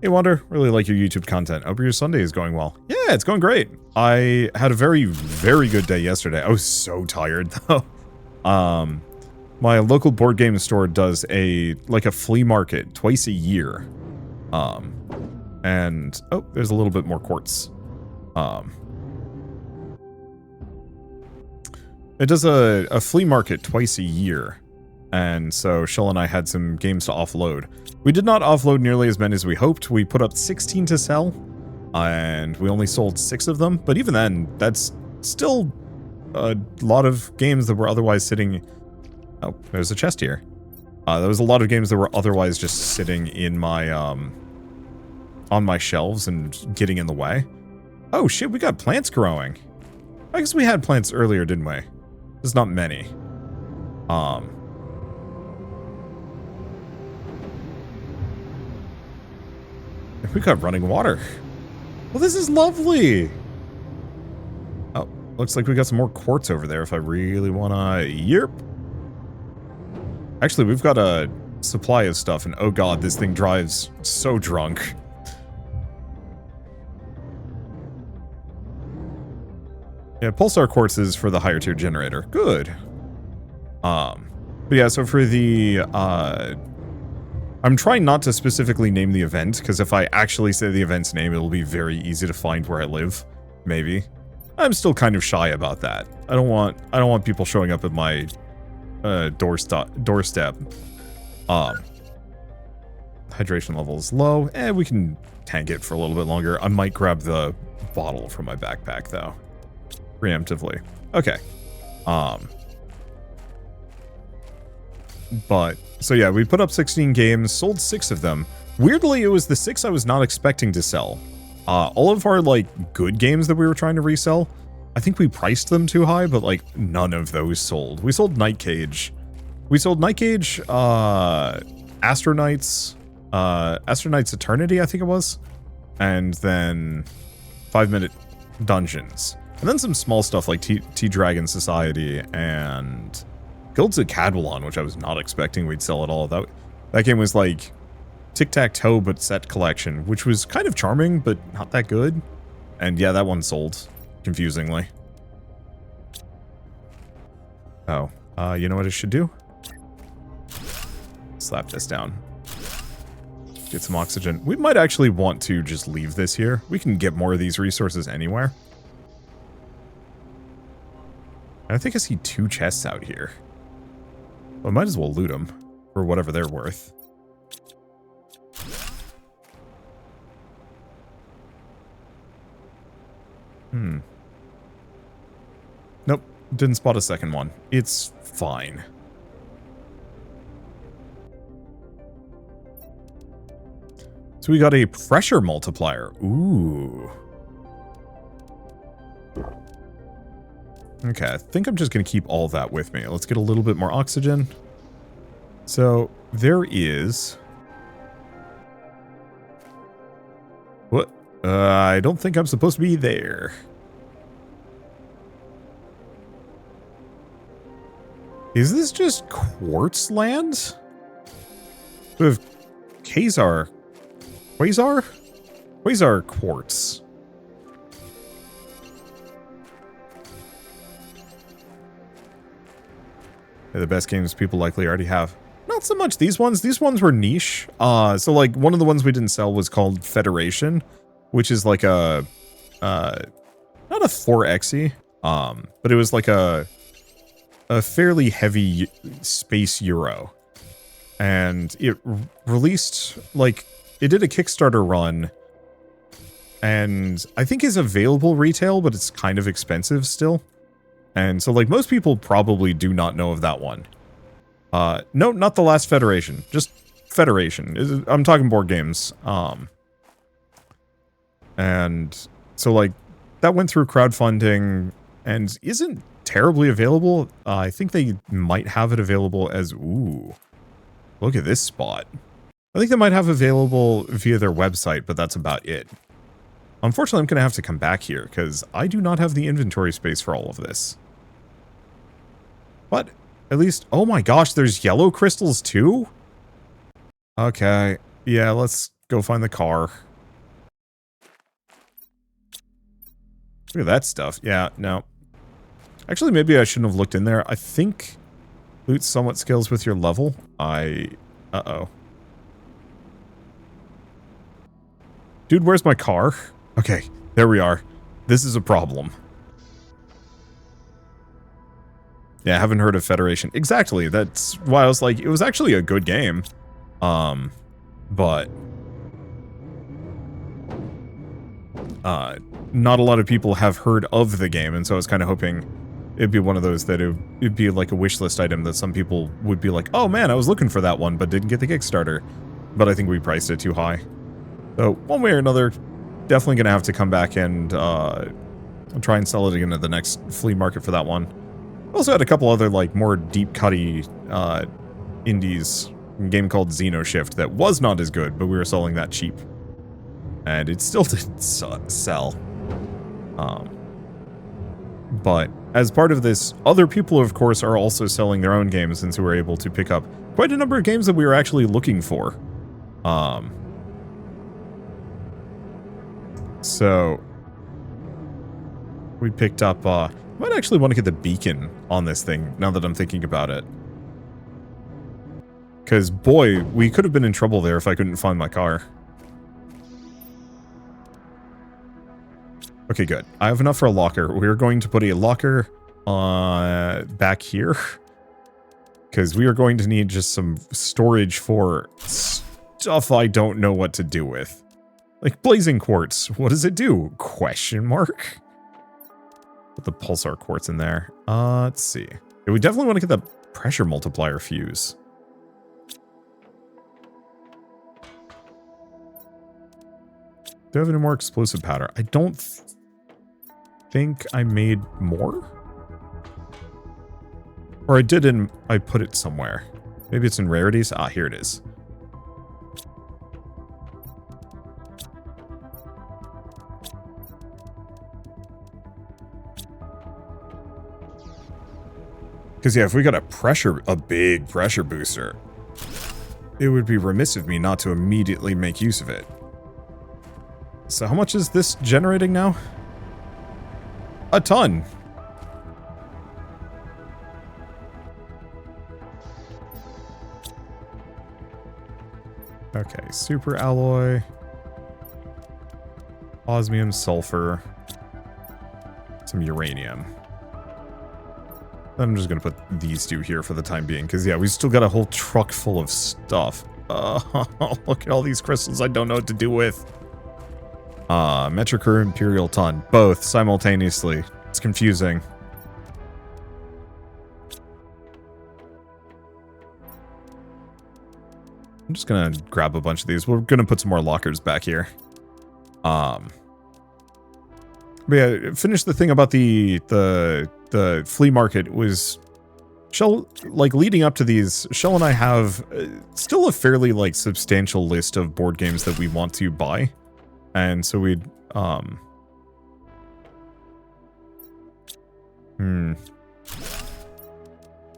Hey Wander, really like your YouTube content. Hope your Sunday is going well. Yeah, it's going great. I had a very, very good day yesterday. I was so tired though. My local board game store does a flea market twice a year. And oh, there's a little bit more quartz. It does a flea market twice a year. And so Shell and I had some games to offload. We did not offload nearly as many as we hoped. We put up 16 to sell, and we only sold 6 of them. But even then, that's still a lot of games that were otherwise sitting... Oh, there's a chest here. There was a lot of games that were otherwise just sitting in my, on my shelves and getting in the way. Oh shit, we got plants growing. I guess we had plants earlier, didn't we? There's not many. We got running water. Well, this is lovely. Oh, looks like we got some more quartz over there if I really wanna... Yep. Actually, we've got a supply of stuff, and oh god, this thing drives so drunk. Yeah, pulsar quartz is for the higher tier generator. Good. But yeah, so for the, I'm trying not to specifically name the event, because if I actually say the event's name, it'll be very easy to find where I live. Maybe. I'm still kind of shy about that. I don't want people showing up at my doorstep. Hydration level is low. We can tank it for a little bit longer. I might grab the bottle from my backpack though. Preemptively. Okay. But, so yeah, we put up 16 games, sold 6 of them. Weirdly, it was the 6 I was not expecting to sell. All of our, good games that we were trying to resell, I think we priced them too high, but, none of those sold. We sold Night Cage. We sold Night Cage, Astronauts Eternity, I think it was. And then 5-minute Dungeons. And then some small stuff like T-Dragon Society and Guilds of Cadwallon, which I was not expecting we'd sell at all. That game was like tic-tac-toe but set collection, which was kind of charming, but not that good. And yeah, that one sold, confusingly. Oh, you know what I should do? Slap this down. Get some oxygen. We might actually want to just leave this here. We can get more of these resources anywhere. And I think I see 2 chests out here. Well, I might as well loot them for whatever they're worth. Nope, didn't spot a second one. It's fine. So we got a pressure multiplier. Ooh. Okay, I think I'm just going to keep all that with me. Let's get a little bit more oxygen. So, there is... What? I don't think I'm supposed to be there. Is this just quartz land? We have Quasar quartz. They're the best games people likely already have. Not so much these ones. These ones were niche. So like one of the ones we didn't sell was called Federation, which is like a not a 4xe, but it was like a fairly heavy space Euro. And it released, like, it did a Kickstarter run, and I think is available retail, but it's kind of expensive still. And so, like, most people probably do not know of that one. No, not the last Federation. Just Federation. I'm talking board games. And so, like, that went through crowdfunding and isn't terribly available. I think they might have it available as... Ooh. Look at this spot. I think they might have available via their website, but that's about it. Unfortunately, I'm going to have to come back here, because I do not have the inventory space for all of this. But, at least... Oh my gosh, there's yellow crystals too? Okay. Yeah, let's go find the car. Look at that stuff. Yeah, no. Actually, maybe I shouldn't have looked in there. I think loot somewhat scales with your level. Uh-oh. Dude, where's my car? Okay, there we are. This is a problem. Yeah, I haven't heard of Federation. Exactly, that's why I was like, it was actually a good game. But not a lot of people have heard of the game, and so I was kind of hoping it'd be one of those that it'd be like a wish list item that some people would be like, oh man, I was looking for that one, but didn't get the Kickstarter. But I think we priced it too high. So one way or another, definitely going to have to come back and try and sell it again at the next flea market for that one. Also had a couple other like more deep-cutty indies. A game called Xenoshift that was not as good, but we were selling that cheap. And it still didn't sell. But as part of this, other people, of course, are also selling their own games, and so we're able to pick up quite a number of games that we were actually looking for. So we picked up, I might actually want to get the beacon on this thing, now that I'm thinking about it. Because, boy, we could have been in trouble there if I couldn't find my car. Okay, good. I have enough for a locker. We're going to put a locker back here. Because we are going to need just some storage for stuff I don't know what to do with. Like blazing quartz. What does it do? Question mark? Put the pulsar quartz in there. Let's see. Yeah, we definitely want to get the pressure multiplier fuse. Do I have any more explosive powder? I don't think I made more? Or I did and I put it somewhere. Maybe it's in rarities? Ah, here it is. Because yeah, if we got a big pressure booster, it would be remiss of me not to immediately make use of it. So how much is this generating now? A ton. Okay, super alloy. Osmium, sulfur. Some uranium. I'm just going to put these two here for the time being, because yeah, we still got a whole truck full of stuff. Look at all these crystals I don't know what to do with. Metric or Imperial ton. Both simultaneously. It's confusing. I'm just gonna grab a bunch of these. We're gonna put some more lockers back here. But yeah, finish the thing about the flea market was Shell, like leading up to these, Shell and I have still a fairly like substantial list of board games that we want to buy. And so we'd,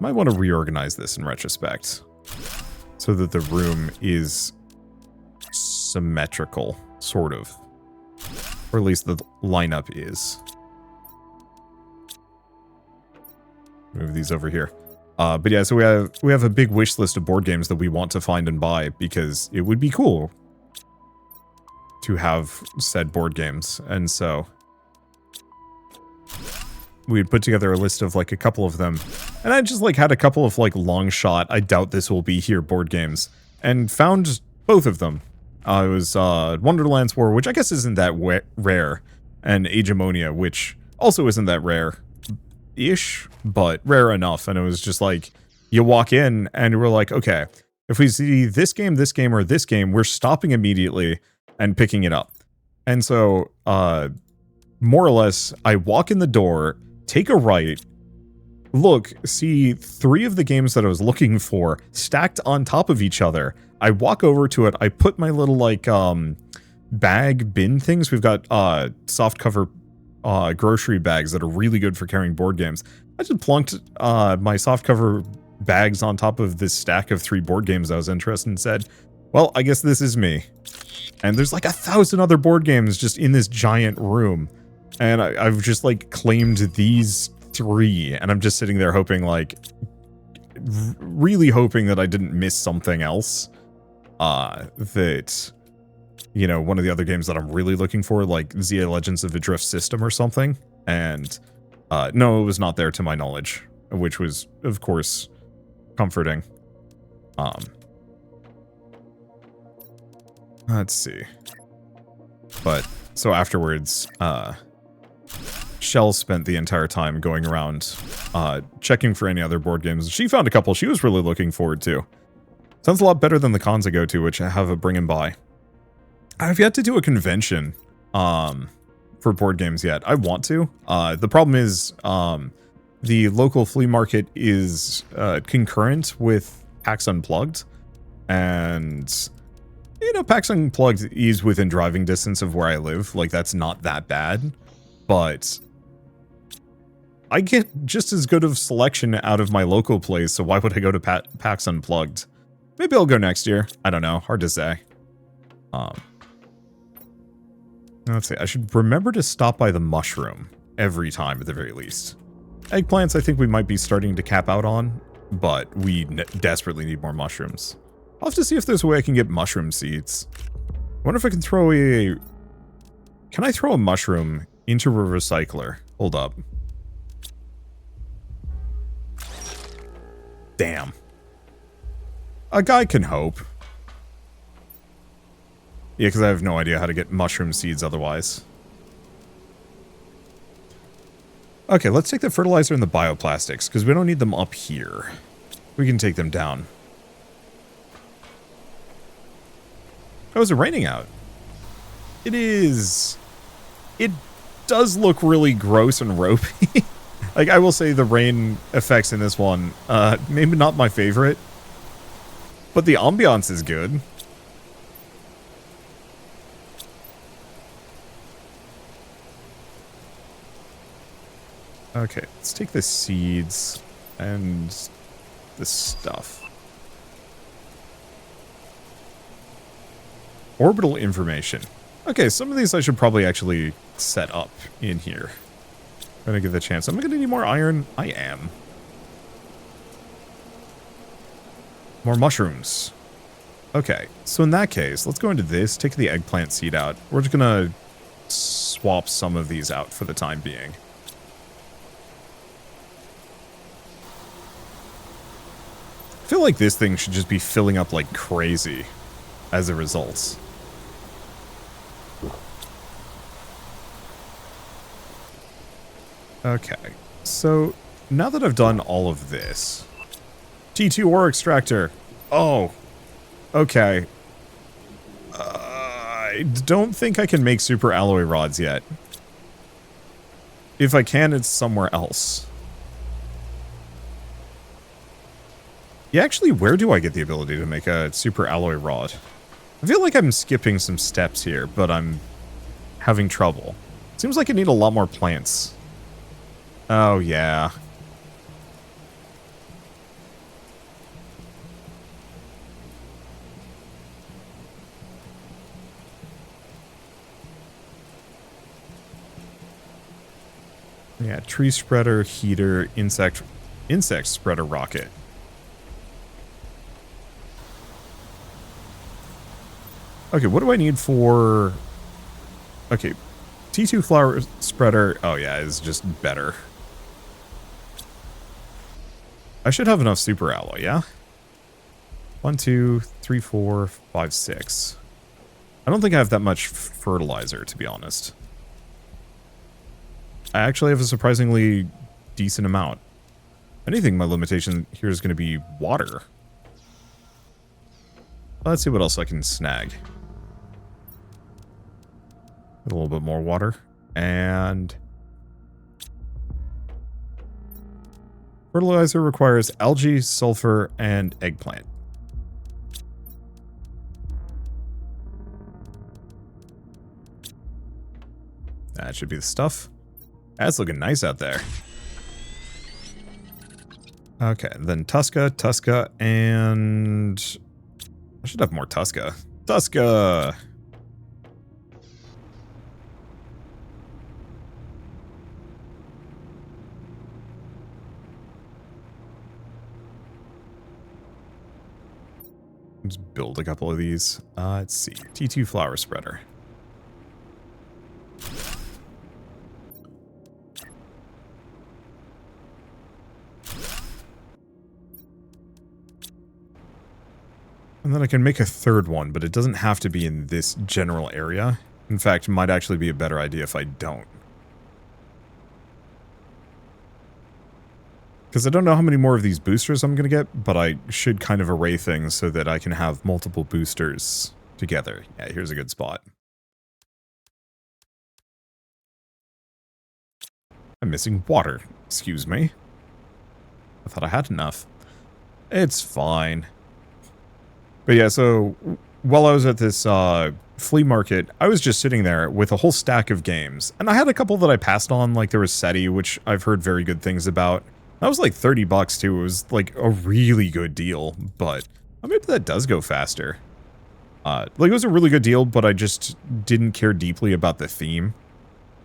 might want to reorganize this in retrospect so that the room is symmetrical, sort of. Or at least the lineup is. Move these over here. But yeah, so we have a big wish list of board games that we want to find and buy because it would be cool to have said board games. And so we'd put together a list of like a couple of them. And I just like had a couple of like long shot, I doubt this will be here board games, and found both of them. It was Wonderland's War, which I guess isn't that rare, and Agemonia, which also isn't that rare-ish, but rare enough. And it was just like, you walk in and we're like, okay, if we see this game, or this game, we're stopping immediately and picking it up. And so, more or less, I walk in the door, take a right, look, see 3 of the games that I was looking for stacked on top of each other. I walk over to it, I put my little, like, bag bin things. We've got, soft cover, grocery bags that are really good for carrying board games. I just plunked, my soft cover bags on top of this stack of 3 board games I was interested in and said, well, I guess this is me. And there's like 1,000 other board games just in this giant room. And I've just like claimed these 3. And I'm just sitting there hoping like, really hoping that I didn't miss something else. That, you know, one of the other games that I'm really looking for, like ZA Legends of the Drift System or something. And no, it was not there to my knowledge, which was, of course, comforting. Let's see. But, so afterwards, Shell spent the entire time going around checking for any other board games. She found a couple she was really looking forward to. Sounds a lot better than the cons I go to, which I have a bring and buy. I've yet to do a convention for board games yet. I want to. The problem is the local flea market is concurrent with PAX Unplugged. And, you know, PAX Unplugged is within driving distance of where I live. Like, that's not that bad. But I get just as good of selection out of my local place, so why would I go to PAX Unplugged? Maybe I'll go next year. I don't know. Hard to say. Let's see. I should remember to stop by the mushroom every time at the very least. Eggplants I think we might be starting to cap out on, but we desperately need more mushrooms. I'll have to see if there's a way I can get mushroom seeds. I wonder if I can throw a... Can I throw a mushroom into a recycler? Hold up. Damn. A guy can hope. Yeah, because I have no idea how to get mushroom seeds otherwise. Okay, let's take the fertilizer and the bioplastics, because we don't need them up here. We can take them down. Oh, is it raining out? It is. It does look really gross and ropey. Like, I will say the rain effects in this one, maybe not my favorite, but the ambiance is good. Okay, let's take the seeds and the stuff. Orbital information. Okay, some of these I should probably actually set up in here. I'm gonna give it a chance. Am I gonna need more iron? I am. More mushrooms. Okay, so in that case, let's go into this, take the eggplant seed out. We're just gonna swap some of these out for the time being. I feel like this thing should just be filling up like crazy as a result. Okay, so now that I've done all of this, T2 ore extractor. Oh, okay. I don't think I can make super alloy rods yet. If I can, it's somewhere else. Yeah, actually, where do I get the ability to make a super alloy rod? I feel like I'm skipping some steps here, but I'm having trouble. Seems like I need a lot more plants. Oh, yeah. Yeah, tree spreader, heater, insect spreader rocket. Okay, what do I need for... Okay, T2 flower spreader... Oh yeah, is just better. I should have enough super alloy, yeah? 1, 2, 3, 4, 5, 6. I don't think I have that much fertilizer, to be honest. I actually have a surprisingly decent amount. Anything, my limitation here is going to be water. Let's see what else I can snag. A little bit more water. And... fertilizer requires algae, sulfur, and eggplant. That should be the stuff. That's looking nice out there. Okay, then Tusca, and... I should have more Tusca. Tusca! Let's build a couple of these. Let's see. T2 flower spreader. And then I can make a third one, but it doesn't have to be in this general area. In fact, it might actually be a better idea if I don't. Because I don't know how many more of these boosters I'm going to get, but I should kind of array things so that I can have multiple boosters together. Yeah, here's a good spot. I'm missing water. Excuse me. I thought I had enough. It's fine. But yeah, so while I was at this flea market, I was just sitting there with a whole stack of games. And I had a couple that I passed on, like there was SETI, which I've heard very good things about. That was like $30 too. It was like a really good deal, but maybe that does go faster. Like it was a really good deal, but I just didn't care deeply about the theme.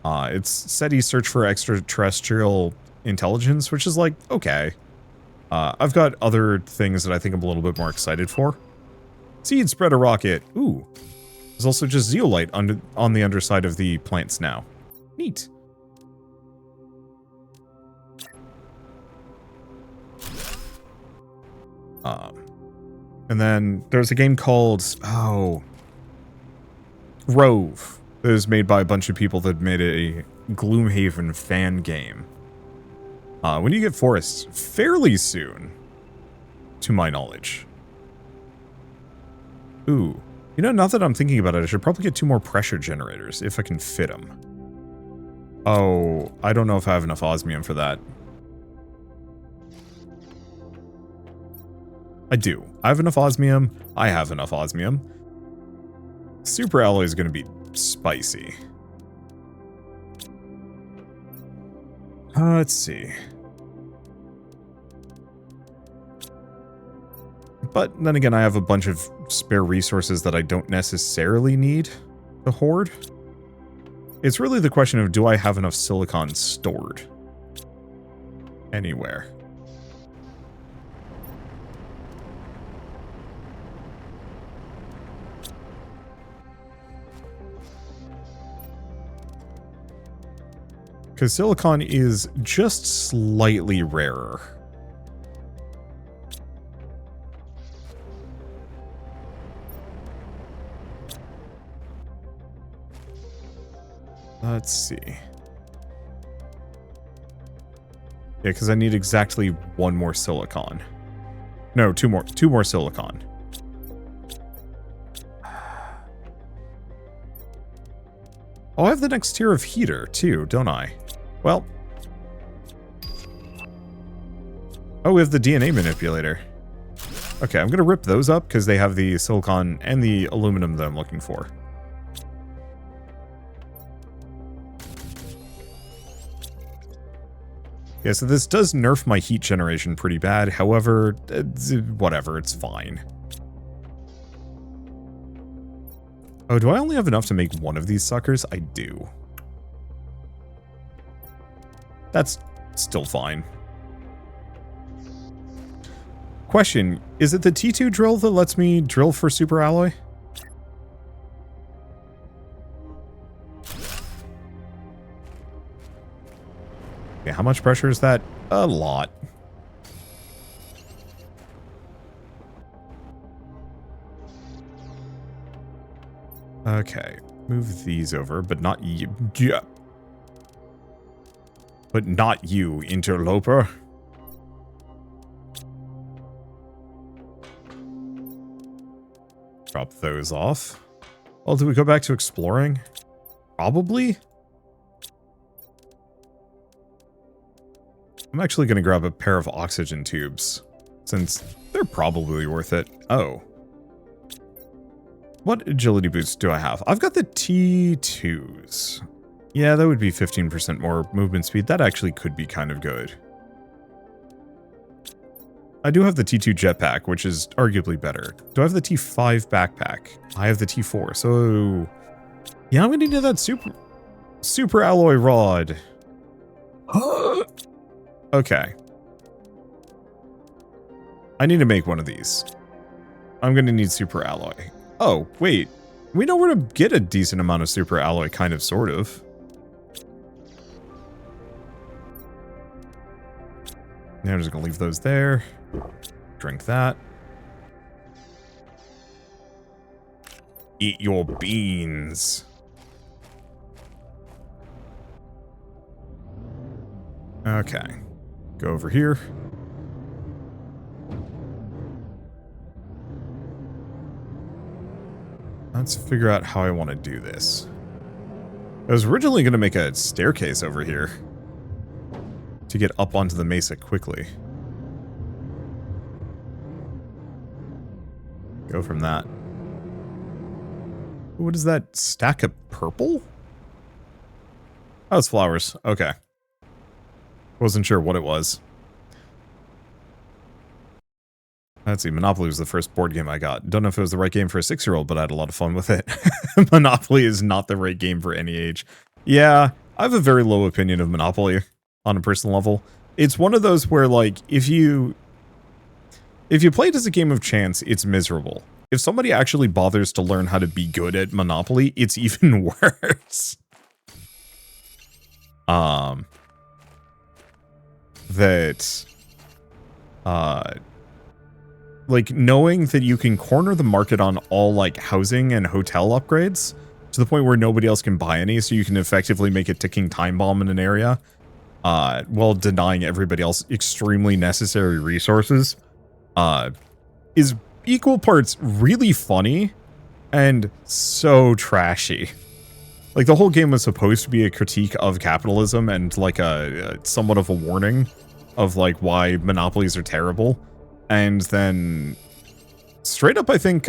It's SETI Search for Extraterrestrial Intelligence, which is like, okay. I've got other things that I think I'm a little bit more excited for. Seed spreader rocket. Ooh. There's also just zeolite on the underside of the plants now. Neat. And then there's a game called, Rove. That was made by a bunch of people that made a Gloomhaven fan game. When you get forests fairly soon, to my knowledge. Ooh. You know, now that I'm thinking about it, I should probably get 2 more pressure generators, if I can fit them. Oh, I don't know if I have enough osmium for that. I do. I have enough osmium. I have enough osmium. Super alloy is going to be spicy. Let's see. But then again, I have a bunch of spare resources that I don't necessarily need to hoard. It's really the question of, do I have enough silicon stored anywhere? Because silicon is just slightly rarer. Let's see. Yeah, because I need exactly 1 more silicon. No, 2 more. 2 more silicon. Oh, I have the next tier of heater, too, don't I? Well. Oh, we have the DNA manipulator. Okay, I'm going to rip those up because they have the silicon and the aluminum that I'm looking for. Yeah, so this does nerf my heat generation pretty bad. However, whatever, it's fine. Oh, do I only have enough to make 1 of these suckers? I do. That's still fine. Question, is it the T2 drill that lets me drill for super alloy? Okay, how much pressure is that? A lot. Okay, move these over, but not you. Yeah. But not you, interloper. Drop those off. Well, do we go back to exploring? Probably. I'm actually going to grab a pair of oxygen tubes, since they're probably worth it. Oh. What agility boost do I have? I've got the T2s. Yeah, that would be 15% more movement speed. That actually could be kind of good. I do have the T2 jetpack, which is arguably better. Do I have the T5 backpack? I have the T4, so... yeah, I'm going to need that super alloy rod. Okay. I need to make one of these. I'm going to need super alloy. Oh, wait. We know where to get a decent amount of super alloy, kind of, sort of. Now I'm just going to leave those there. Drink that. Eat your beans. Okay. Go over here. Let's figure out how I want to do this. I was originally going to make a staircase over here to get up onto the mesa quickly. Go from that. What is that? Stack of purple? Oh, it's flowers. Okay. Wasn't sure what it was. Let's see, Monopoly was the first board game I got. Don't know if it was the right game for a 6-year-old, but I had a lot of fun with it. Monopoly is not the right game for any age. Yeah, I have a very low opinion of Monopoly on a personal level. It's one of those where, like, if you play it as a game of chance, it's miserable. If somebody actually bothers to learn how to be good at Monopoly, it's even worse. Like, knowing that you can corner the market on all, like, housing and hotel upgrades to the point where nobody else can buy any, so you can effectively make a ticking time bomb in an area, while denying everybody else extremely necessary resources, is equal parts really funny and so trashy. Like, the whole game was supposed to be a critique of capitalism and, like, a somewhat of a warning of, like, why monopolies are terrible. And then, straight up, I think,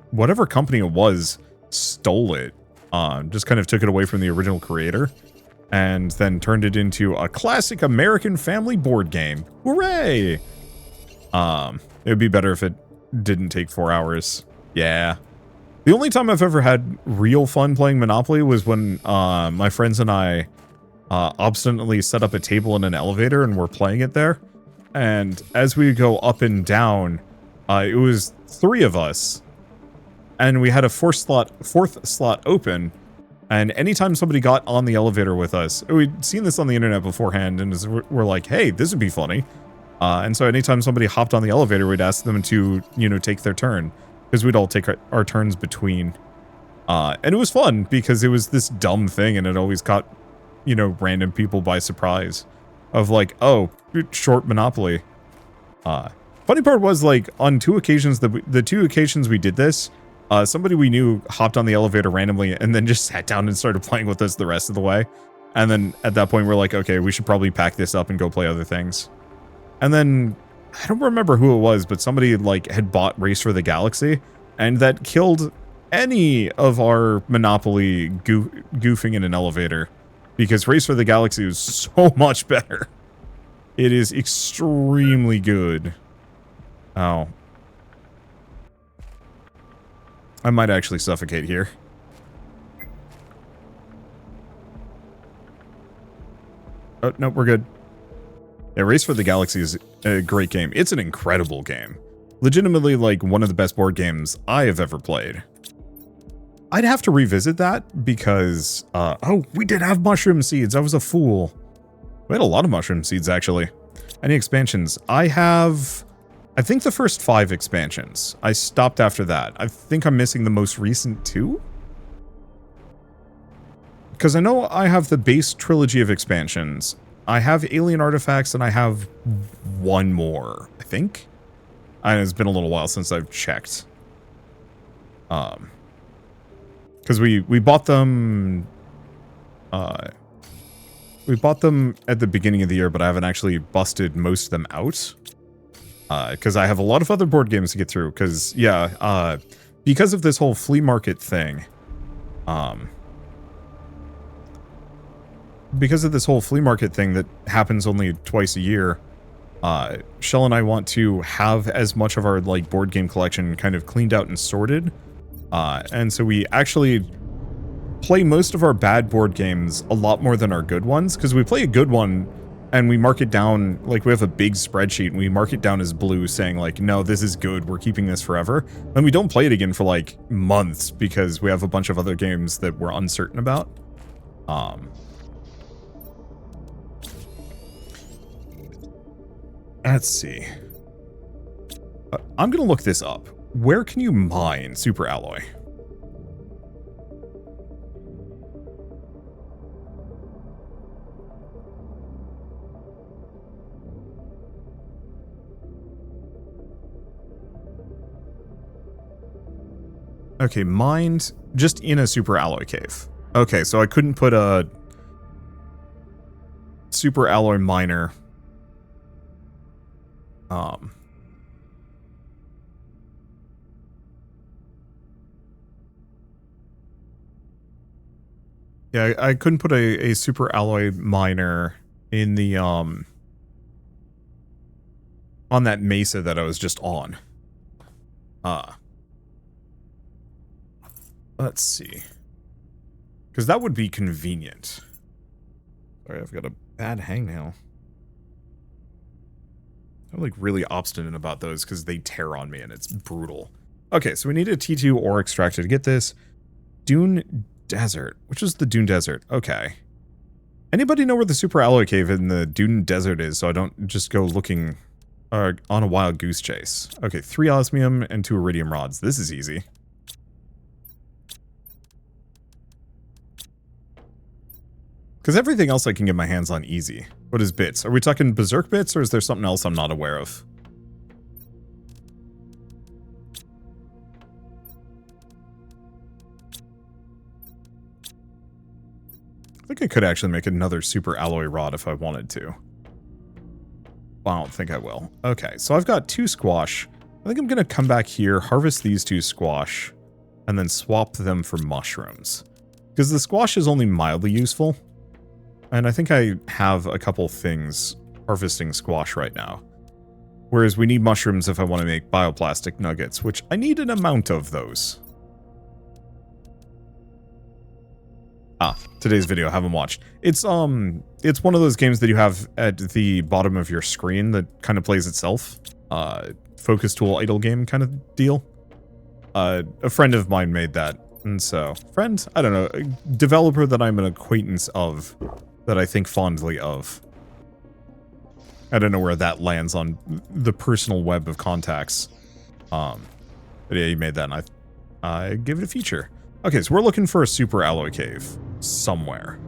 whatever company it was stole it. Just kind of took it away from the original creator. And then turned it into a classic American family board game. Hooray! It would be better if it didn't take 4 hours. Yeah. The only time I've ever had real fun playing Monopoly was when my friends and I obstinately set up a table in an elevator and were playing it there. And as we go up and down, it was 3 of us. And we had a fourth slot open. And anytime somebody got on the elevator with us, we'd seen this on the internet beforehand, and we're like, hey, this would be funny. And so anytime somebody hopped on the elevator, we'd ask them to, you know, take their turn. Because we'd all take our turns between. And it was fun, because it was this dumb thing, and it always caught, you know, random people by surprise. Of like, oh, short Monopoly. Funny part was, like, on 2 occasions, the 2 occasions we did this, somebody we knew hopped on the elevator randomly and then just sat down and started playing with us the rest of the way. And then at that point, we're like, okay, we should probably pack this up and go play other things. And then, I don't remember who it was, but somebody, like, had bought Race for the Galaxy, and that killed any of our Monopoly goofing in an elevator. Because Race for the Galaxy is so much better. It is extremely good. Oh. I might actually suffocate here. Oh, no, we're good. Yeah, Race for the Galaxy is a great game. It's an incredible game. Legitimately, like, one of the best board games I have ever played. I'd have to revisit that because, oh, we did have mushroom seeds. I was a fool. We had a lot of mushroom seeds, actually. Any expansions? I think the first 5 expansions. I stopped after that. I think I'm missing the most recent 2? Because I know I have the base trilogy of expansions. I have alien artifacts, and I have 1 more, I think. And it's been a little while since I've checked. Because we bought them, we bought them at the beginning of the year, but I haven't actually busted most of them out. Because I have a lot of other board games to get through. Because, yeah, because of this whole flea market thing, that happens only twice a year, Shell and I want to have as much of our, like, board game collection kind of cleaned out and sorted. And so we actually play most of our bad board games a lot more than our good ones, because we play a good one and we mark it down, like we have a big spreadsheet and we mark it down as blue saying like, no, this is good, we're keeping this forever. Then we don't play it again for like months because we have a bunch of other games that we're uncertain about. Let's see. I'm going to look this up. Where can you mine super alloy? Okay, mined just in a super alloy cave. Okay, so I couldn't put a super alloy miner. Yeah, I couldn't put a super alloy miner in the, on that mesa that I was just on. Let's see. Because that would be convenient. Sorry, I've got a bad hangnail. I'm like really obstinate about those because they tear on me and it's brutal. Okay, so we need a T2 ore extractor to get this. Dune Desert. Which is the Dune Desert? Okay. Anybody know where the super alloy cave in the Dune Desert is so I don't just go looking on a wild goose chase? Okay, 3 osmium and 2 iridium rods. This is easy. Because everything else I can get my hands on easy. What is bits? Are we talking berserk bits, or is there something else I'm not aware of? I think I could actually make another super alloy rod if I wanted to. Well, I don't think I will. Okay, so I've got 2 squash. I think I'm going to come back here, harvest these 2 squash, and then swap them for mushrooms. Because the squash is only mildly useful. And I think I have a couple things harvesting squash right now. Whereas we need mushrooms if I want to make bioplastic nuggets, which I need an amount of those. Today's video, haven't watched. It's one of those games that you have at the bottom of your screen that kind of plays itself. Focus tool idle game kind of deal. A friend of mine made that. And so, friend? I don't know. A developer that I'm an acquaintance of. That I think fondly of. I don't know where that lands on the personal web of contacts. But yeah, he made that and I gave it a feature. Okay, so we're looking for a super alloy cave. Somewhere.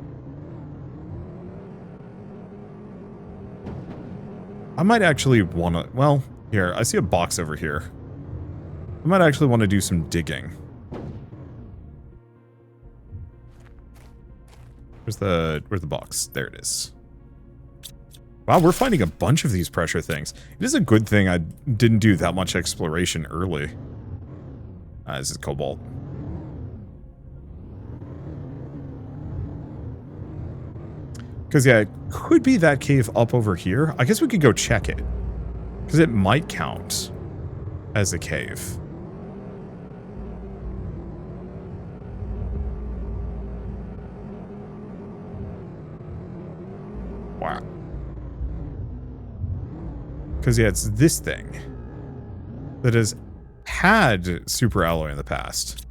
I might actually want to... Well, here, I see a box over here. I might actually want to do some digging. Where's the box? There it is. Wow, we're finding a bunch of these pressure things. It is a good thing I didn't do that much exploration early. This is cobalt. Because, yeah, it could be that cave up over here. I guess we could go check it. Because it might count as a cave. Wow. Because, yeah, it's this thing that has had super alloy in the past.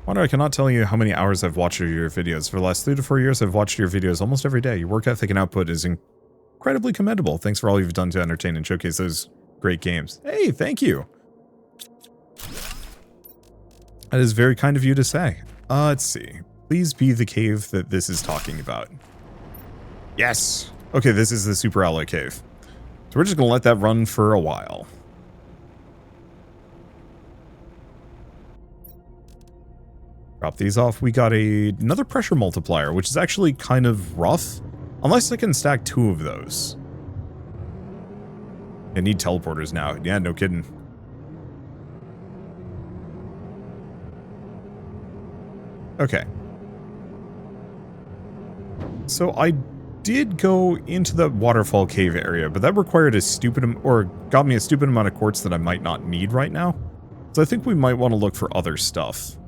Wonder, I cannot tell you how many hours I've watched your videos. For the last 3 to 4 years, I've watched your videos almost every day. Your work ethic and output is incredibly commendable. Thanks for all you've done to entertain and showcase those great games. Hey, thank you. That is very kind of you to say. Let's see. Please be the cave that this is talking about. Yes! Okay, this is the super alloy cave. So we're just going to let that run for a while. Drop these off. We got another pressure multiplier, which is actually kind of rough. Unless I can stack 2 of those. I need teleporters now. Yeah, no kidding. Okay. So I did go into the waterfall cave area, but that required a stupid, or got me a stupid amount of quartz that I might not need right now. So I think we might want to look for other stuff.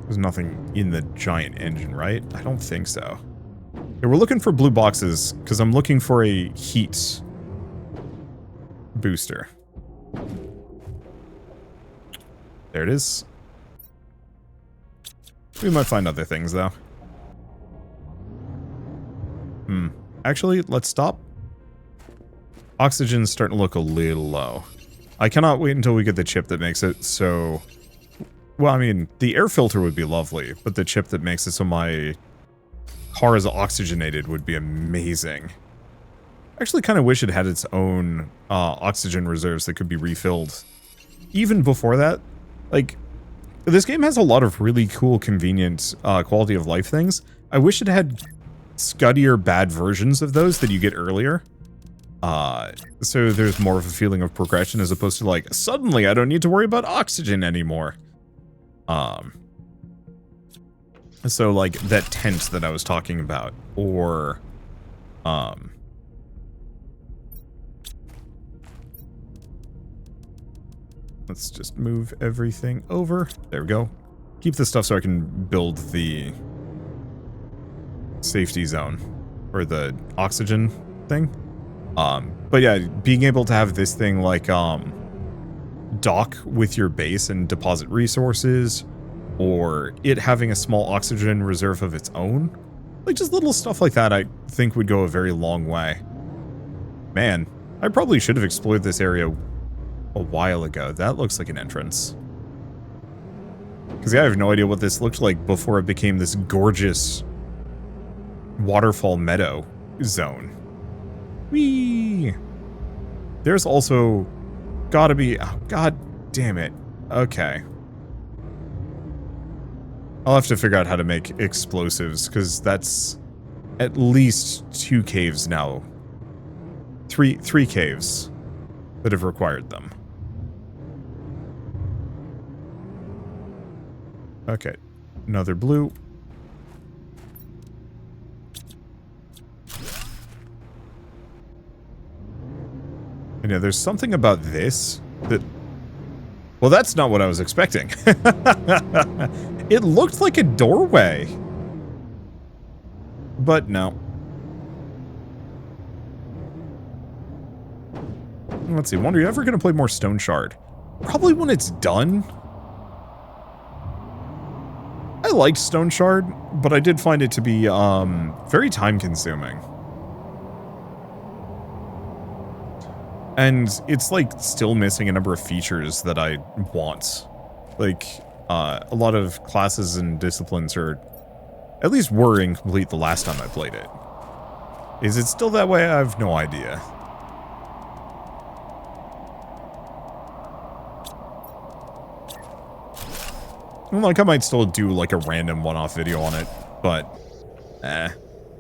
There's nothing in the giant engine, right? I don't think so. Okay, we're looking for blue boxes, because I'm looking for a heat booster. There it is. We might find other things, though. Actually, let's stop. Oxygen's starting to look a little low. I cannot wait until we get the chip that makes it so... Well, I mean, the air filter would be lovely, but the chip that makes it so my car is oxygenated would be amazing. I actually kind of wish it had its own oxygen reserves that could be refilled. Even before that, like, this game has a lot of really cool, convenient quality of life things. I wish it had scuddier bad versions of those that you get earlier. So there's more of a feeling of progression as opposed to like, suddenly I don't need to worry about oxygen anymore. So like that tent that I was talking about, or, let's just move everything over. There we go. Keep this stuff so I can build the safety zone, or the oxygen thing. But yeah, being able to have this thing like, dock with your base and deposit resources, or it having a small oxygen reserve of its own, like just little stuff like that I think would go a very long way. Man, I probably should have explored this area a while ago. That looks like an entrance. Because yeah, I have no idea what this looked like before it became this gorgeous waterfall meadow zone. Whee! There's also gotta be... Oh, god damn it. Okay. I'll have to figure out how to make explosives, because that's at least 2 caves now. Three caves that have required them. Okay. Another blue. And yeah, there's something about this that... Well, that's not what I was expecting. It looked like a doorway. But no. Let's see, wonder, are you ever going to play more Stone Shard? Probably when it's done. I liked Stone Shard, but I did find it to be very time-consuming. And it's, like, still missing a number of features that I want. Like, a lot of classes and disciplines are, at least were incomplete the last time I played it. Is it still that way? I have no idea. Well, like, I might still do, like, a random one-off video on it, but,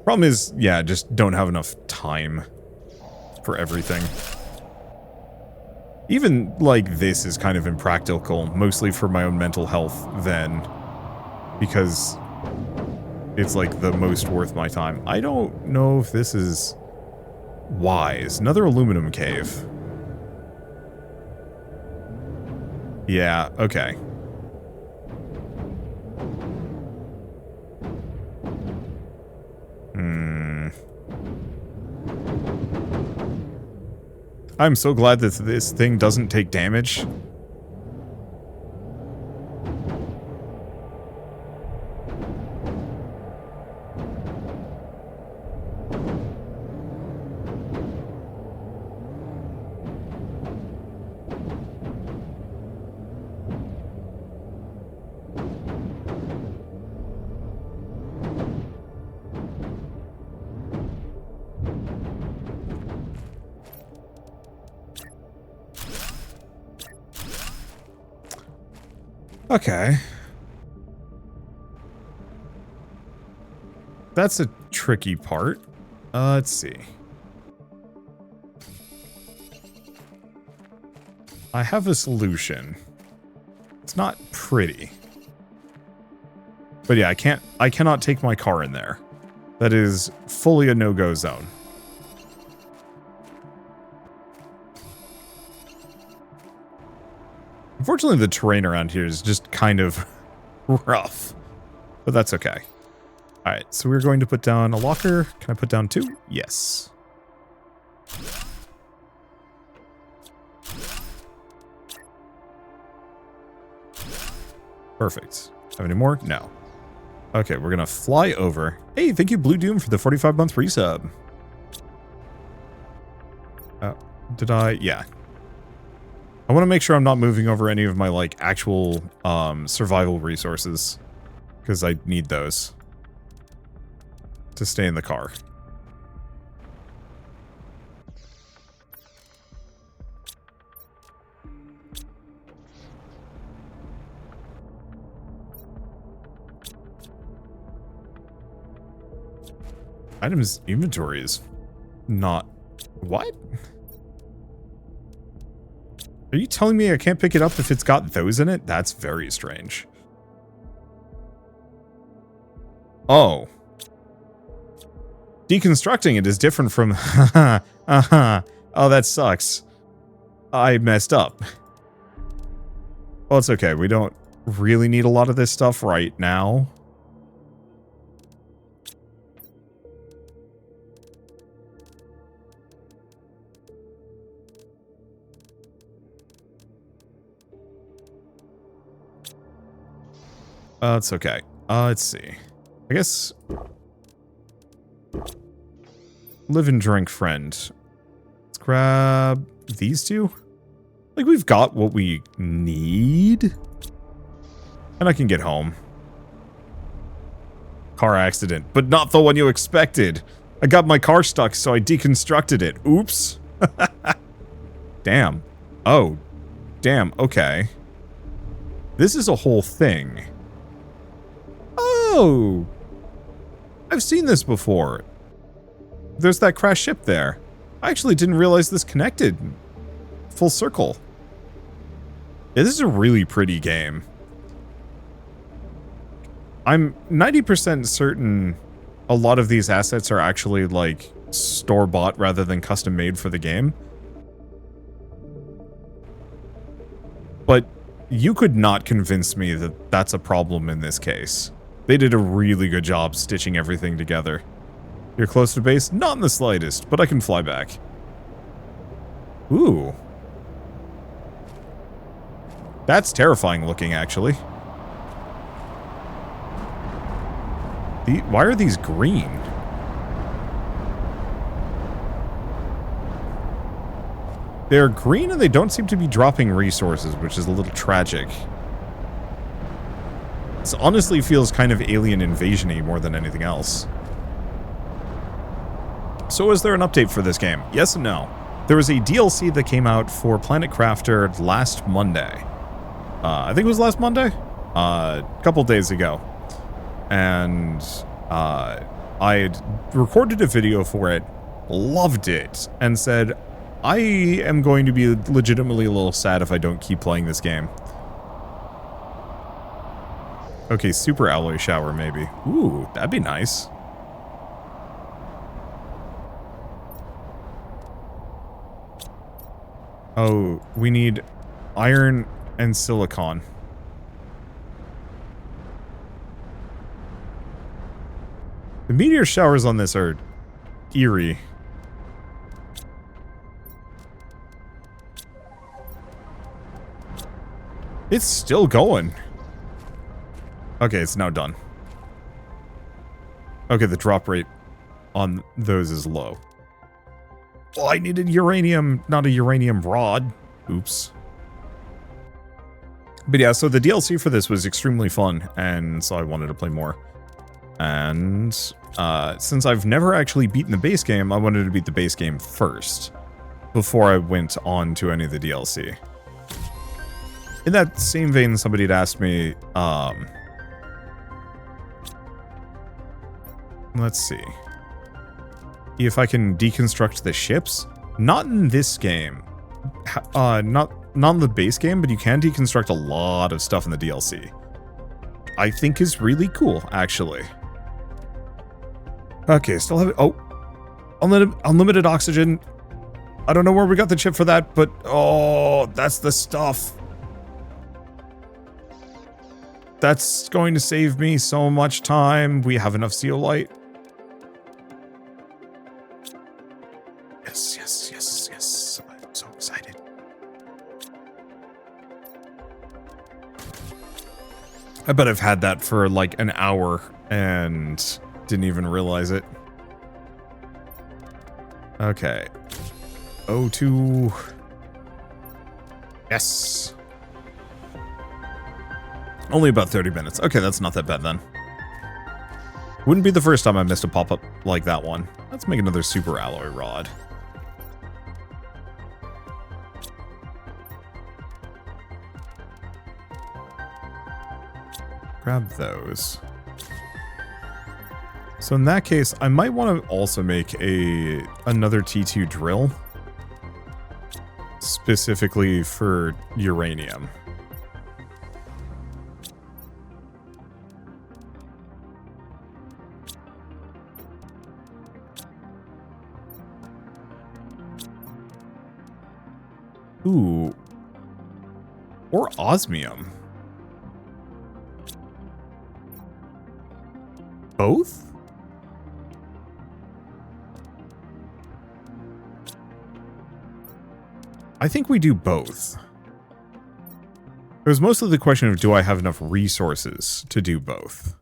Problem is, yeah, just don't have enough time for everything. Even, like, this is kind of impractical, mostly for my own mental health, then, because it's, like, the most worth my time. I don't know if this is wise. Another aluminum cave. Yeah, okay. I'm so glad that this thing doesn't take damage. Okay. That's a tricky part. Let's see. I have a solution. It's not pretty. But yeah, I cannot take my car in there. That is fully a no-go zone. Unfortunately, the terrain around here is just kind of rough. But that's okay. All right, so we're going to put down a locker. Can I put down 2? Yes. Perfect. Have any more? No. Okay, we're gonna fly over. Hey, thank you, Blue Doom, for the 45-month resub. Did I? Yeah. I want to make sure I'm not moving over any of my, like, actual survival resources. Because I need those to stay in the car. Items inventory is not... What? Are you telling me I can't pick it up if it's got those in it? That's very strange. Oh. Deconstructing it is different from... Oh, that sucks. I messed up. Well, it's okay. We don't really need a lot of this stuff right now. It's okay. Let's see. I guess... Live and drink friend. Let's grab these two. Like, we've got what we need. And I can get home. Car accident, but not the one you expected. I got my car stuck, so I deconstructed it. Oops. Damn. Oh. Damn, okay. This is a whole thing. Oh! I've seen this before. There's that crashed ship there. I actually didn't realize this connected. Full circle. Yeah, this is a really pretty game. I'm 90% certain a lot of these assets are actually, like, store-bought rather than custom-made for the game. But you could not convince me that that's a problem in this case. They did a really good job stitching everything together. You're close to base? Not in the slightest, but I can fly back. Ooh. That's terrifying looking, actually. Why are these green? They're green and they don't seem to be dropping resources, which is a little tragic. This honestly feels kind of alien invasion-y more than anything else. So is there an update for this game? Yes and no. There was a DLC that came out for Planet Crafter last Monday. I think it was last Monday? A couple days ago. And I had recorded a video for it, loved it, and said, I am going to be legitimately a little sad if I don't keep playing this game. Okay, super alloy shower maybe. Ooh, that'd be nice. Oh, we need iron and silicon. The meteor showers on this are eerie. It's still going. Okay, it's now done. Okay, the drop rate on those is low. Oh, I needed uranium, not a uranium rod. Oops. But yeah, so the DLC for this was extremely fun, and so I wanted to play more. And since I've never actually beaten the base game, I wanted to beat the base game first, before I went on to any of the DLC. In that same vein, somebody had asked me, let's see. If I can deconstruct the ships? Not in this game. Not in the base game, but you can deconstruct a lot of stuff in the DLC. I think is really cool, actually. Okay, still have it. Oh, unlimited oxygen. I don't know where we got the chip for that, but oh, that's the stuff. That's going to save me so much time. We have enough zeolite. Yes, yes, yes, yes. I'm so excited. I bet I've had that for like an hour and didn't even realize it. Okay. O2. Yes. Only about 30 minutes. Okay, that's not that bad then. Wouldn't be the first time I missed a pop-up like that one. Let's make another super alloy rod. Grab those. So in that case, I might want to also make another T2 drill. Specifically for uranium. Ooh. Or osmium. Both? I think we do both. It was mostly the question of, do I have enough resources to do both?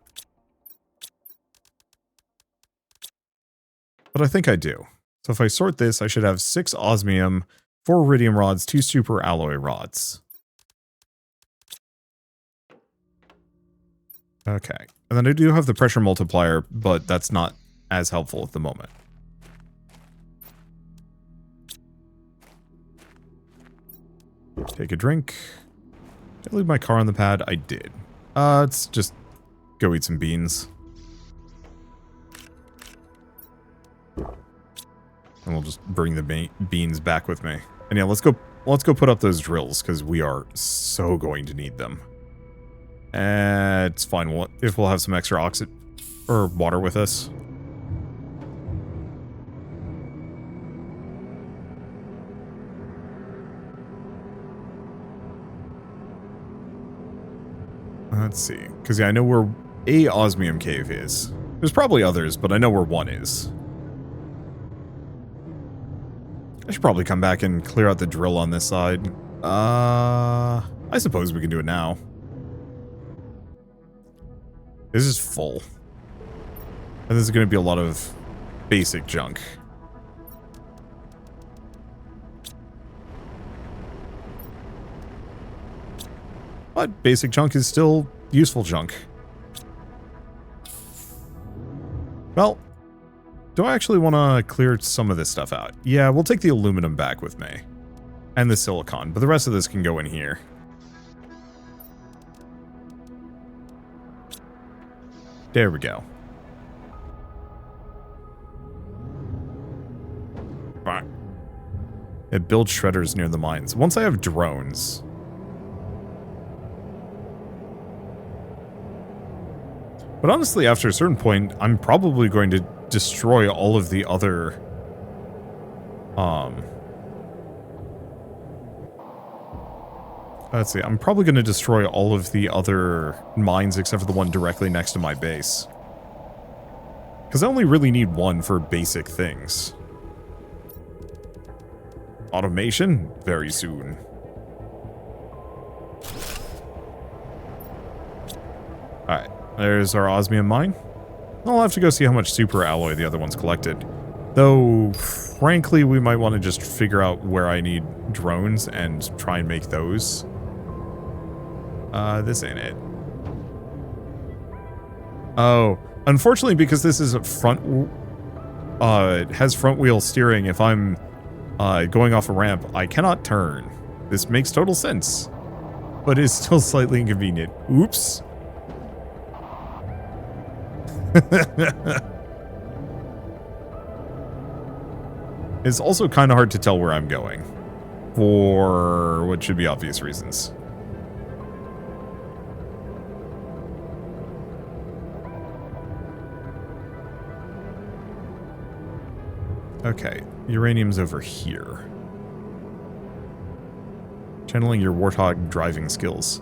But I think I do. So if I sort this, I should have 6 osmium, 4 iridium rods, 2 super alloy rods. Okay. And then I do have the pressure multiplier, but that's not as helpful at the moment. Take a drink. Did I leave my car on the pad? I did. Let's just go eat some beans. And we'll just bring the beans back with me. And yeah, let's go put up those drills, because we are so going to need them. It's fine if we'll have some extra oxygen or water with us. Let's see. Because yeah, I know where a osmium cave is. There's probably others, but I know where one is. I should probably come back and clear out the drill on this side. I suppose we can do it now. This is full. And this is going to be a lot of basic junk. But basic junk is still useful junk. Well, do I actually want to clear some of this stuff out? Yeah, we'll take the aluminum back with me. And the silicon, but the rest of this can go in here. There we go. Fine. It builds shredders near the mines. Once I have drones... But honestly, after a certain point, I'm probably going to destroy all of the other... Let's see, I'm probably going to destroy all of the other mines except for the one directly next to my base. Because I only really need one for basic things. Automation? Very soon. Alright. There's our osmium mine. I'll have to go see how much super alloy the other one's collected. Though, frankly, we might want to just figure out where I need drones and try and make those. This ain't it. Oh, unfortunately, because this is a front... it has front wheel steering, if I'm going off a ramp, I cannot turn. This makes total sense. But it's still slightly inconvenient. Oops. It's also kind of hard to tell where I'm going. For what should be obvious reasons. Okay, uranium's over here. Channeling your warthog driving skills.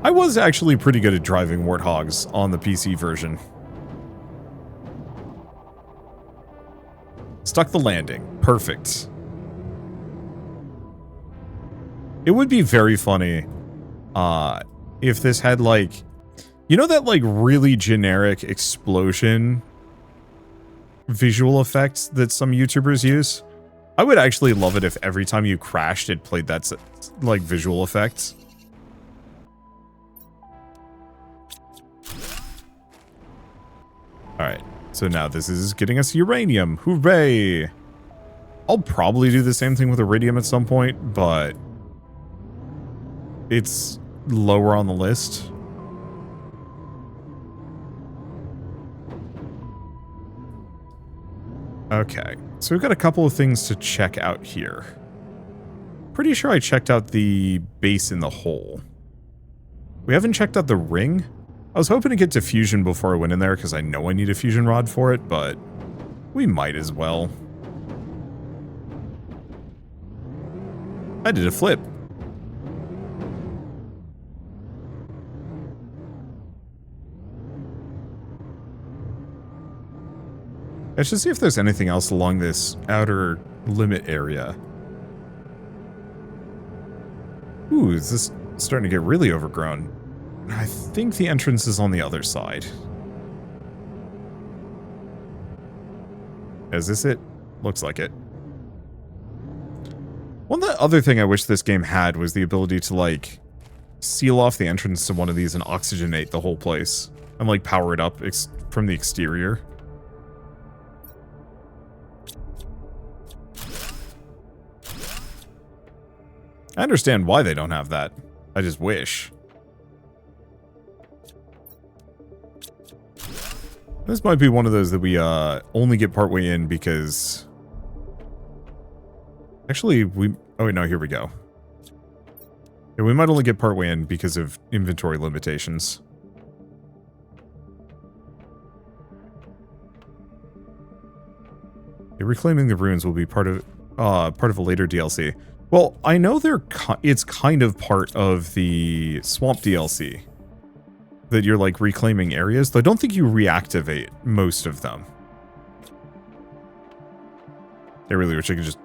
I was actually pretty good at driving warthogs on the PC version. Stuck the landing. Perfect. It would be very funny if this had, like... You know that, like, really generic explosion visual effects that some YouTubers use? I would actually love it if every time you crashed, it played that, like, visual effect. Alright, so now this is getting us uranium. Hooray! I'll probably do the same thing with iridium at some point, but it's lower on the list. Okay, so we've got a couple of things to check out here. Pretty sure I checked out the base in the hole. We haven't checked out the ring. I was hoping to get to fusion before I went in there because I know I need a fusion rod for it, but we might as well. I did a flip. I should see if there's anything else along this outer limit area. Ooh, is this starting to get really overgrown? I think the entrance is on the other side. Is this it? Looks like it. One other thing I wish this game had was the ability to, like, seal off the entrance to one of these and oxygenate the whole place. And, like, power it up from the exterior. I understand why they don't have that. I just wish. This might be one of those that we only get partway in because... Actually, oh wait, no, here we go. Yeah, we might only get partway in because of inventory limitations. Yeah, reclaiming the ruins will be part of a later DLC. Well, I know it's kind of part of the Swamp DLC. That you're, like, reclaiming areas, though I don't think you reactivate most of them. I really wish I could just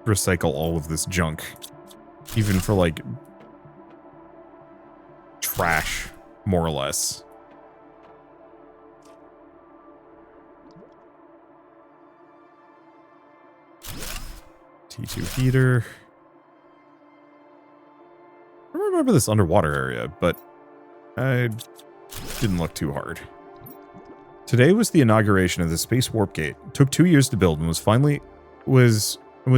recycle all of this junk. Even for, like, trash, more or less. T2 heater. I don't remember this underwater area, but I didn't look too hard. Today was the inauguration of the Space Warp Gate. It took 2 years to build and was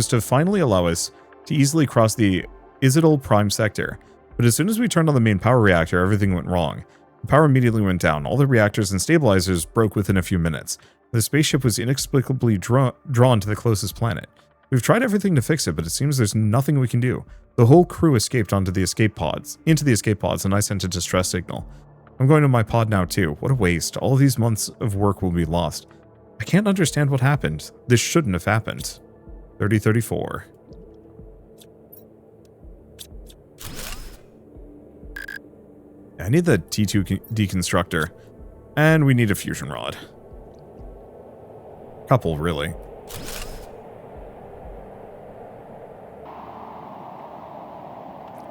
to finally allow us to easily cross the Isidol Prime Sector. But as soon as we turned on the main power reactor, everything went wrong. The power immediately went down. All the reactors and stabilizers broke within a few minutes. The spaceship was inexplicably drawn to the closest planet. We've tried everything to fix it, but it seems there's nothing we can do. The whole crew escaped into the escape pods, and I sent a distress signal. I'm going to my pod now too. What a waste. All of these months of work will be lost. I can't understand what happened. This shouldn't have happened. 3034. I need the T2 deconstructor. And we need a fusion rod. Couple, really.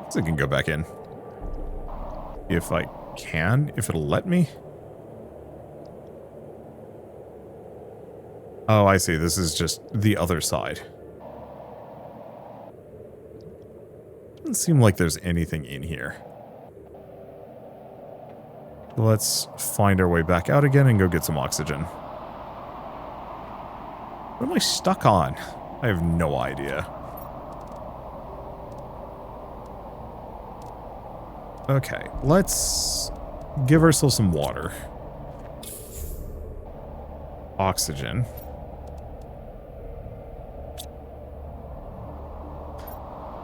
So I can go back in. If I can, if it'll let me. Oh, I see. This is just the other side. Doesn't seem like there's anything in here. Let's find our way back out again and go get some oxygen. What am I stuck on? I have no idea. Okay, let's give ourselves some water. Oxygen.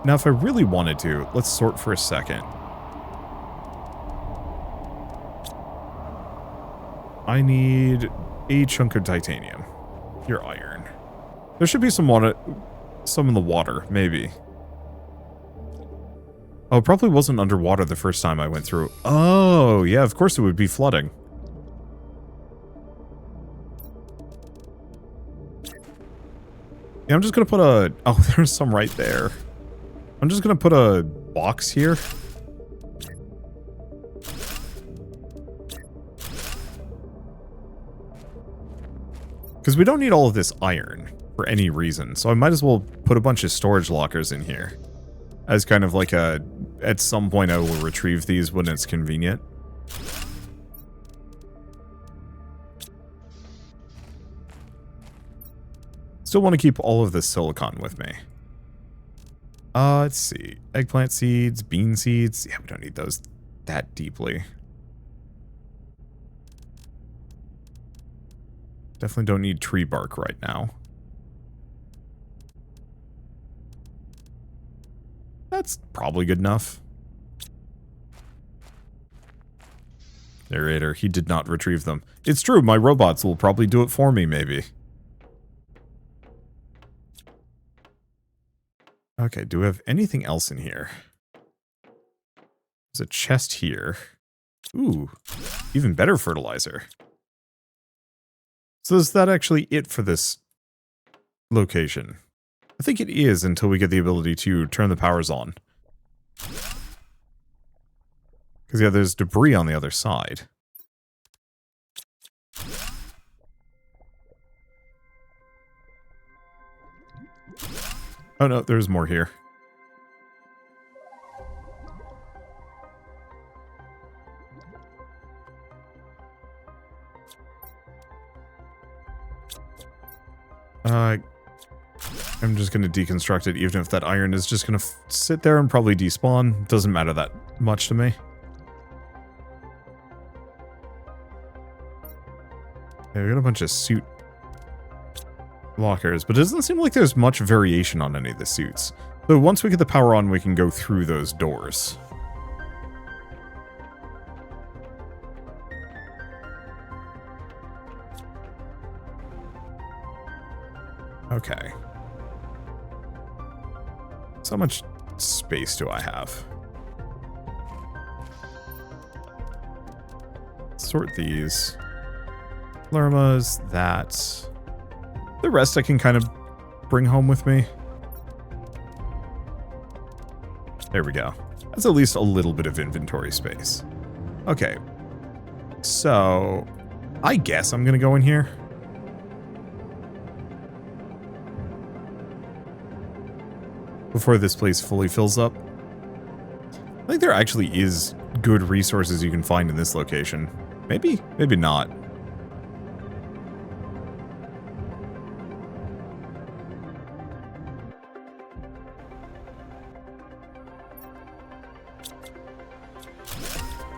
Now, if I really wanted to, let's sort for a second. I need a chunk of titanium. Your iron. There should be some water, some in the water, maybe. Oh, it probably wasn't underwater the first time I went through. Oh, yeah, of course it would be flooding. Yeah, I'm just gonna put a... Oh, there's some right there. I'm just gonna put a box here. Because we don't need all of this iron for any reason, so I might as well put a bunch of storage lockers in here. As kind of like a... At some point I will retrieve these when it's convenient. Still want to keep all of this silicon with me. Let's see. Eggplant seeds, bean seeds. Yeah, we don't need those that deeply. Definitely don't need tree bark right now. That's probably good enough. Narrator, he did not retrieve them. It's true, my robots will probably do it for me, maybe. Okay, do we have anything else in here? There's a chest here. Ooh, even better fertilizer. So is that actually it for this location? I think it is until we get the ability to turn the powers on. Because, yeah, there's debris on the other side. Oh, no, there's more here. I'm just going to deconstruct it, even if that iron is just going to sit there and probably despawn. Doesn't matter that much to me. Yeah, we got a bunch of suit lockers, but it doesn't seem like there's much variation on any of the suits. So once we get the power on, we can go through those doors. Okay. So how much space do I have? Sort these. Lermas, that. The rest I can kind of bring home with me. There we go. That's at least a little bit of inventory space. Okay. So, I guess I'm going to go in here. Before this place fully fills up. I think there actually is good resources you can find in this location. Maybe, maybe not.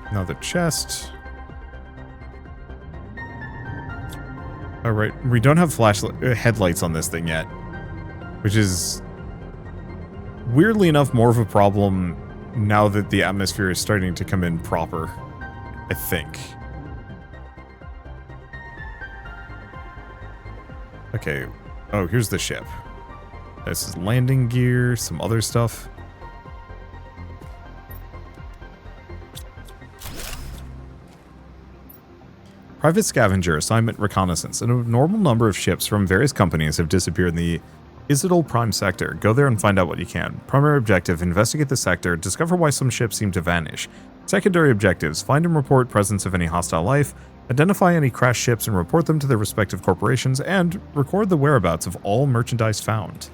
Another chest. Alright, we don't have headlights on this thing yet. Which is... weirdly enough, more of a problem now that the atmosphere is starting to come in proper, I think. Okay. Oh, here's the ship. This is landing gear, some other stuff. Private scavenger assignment reconnaissance. An abnormal number of ships from various companies have disappeared in the Isidol Prime Sector. Go there and find out what you can. Primary objective, investigate the sector, discover why some ships seem to vanish. Secondary objectives, find and report presence of any hostile life, identify any crashed ships and report them to their respective corporations, and record the whereabouts of all merchandise found.